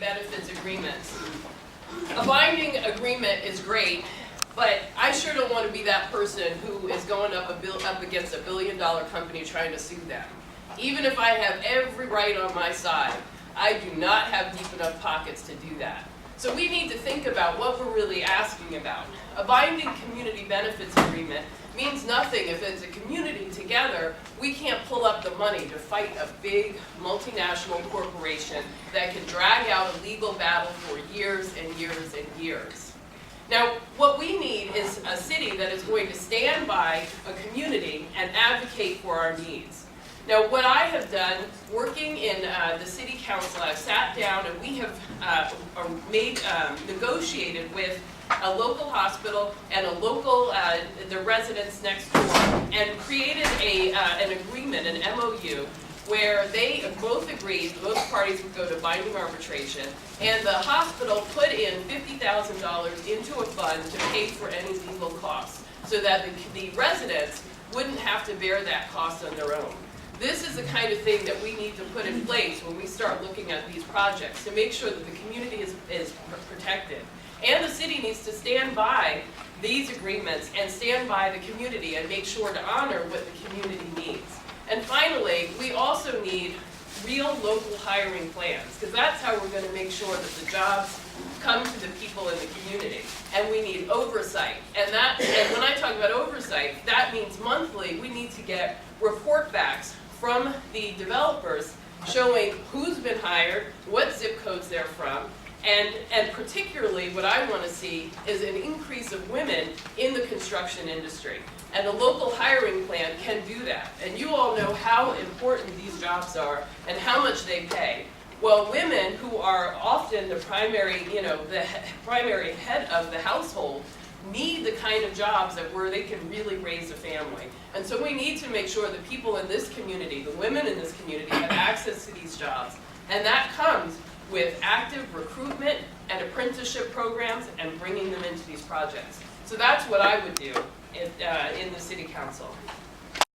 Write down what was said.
benefits agreements. A binding agreement is great, but I sure don't want to be that person who is going up against a billion-dollar company trying to sue them. Even if I have every right on my side, I do not have deep enough pockets to do that. So we need to think about what we're really asking about. A binding community benefits agreement means nothing if as a community together we can't pull up the money to fight a big multinational corporation that can drag out a legal battle for years and years and years. Now, what we need is a city that is going to stand by a community and advocate for our needs. Now, what I have done, working in the city council, I've sat down and we have negotiated with a local hospital and a local, the residents next door, and created an agreement, an MOU, where they both agreed, both parties would go to binding arbitration, and the hospital put in $50,000 into a fund to pay for any legal costs, so that the residents wouldn't have to bear that cost on their own. This is the kind of thing that we need to put in place when we start looking at these projects to make sure that the community is protected. And the city needs to stand by these agreements and stand by the community and make sure to honor what the community needs. And finally, we also need real local hiring plans, because that's how we're going to make sure that the jobs come to the people in the community. And we need oversight. And when I talk about oversight, that means monthly we need to get report backs from the developers showing who's been hired, what zip codes they're from, and particularly what I want to see is an increase of women in the construction industry. And the local hiring plan can do that. And you all know how important these jobs are and how much they pay. Well, women who are often the primary, the primary head of the household need the kind of jobs where they can really raise a family. And so we need to make sure that people in this community, the women in this community, have access to these jobs. And that comes with active recruitment and apprenticeship programs and bringing them into these projects. So that's what I would do in the city council.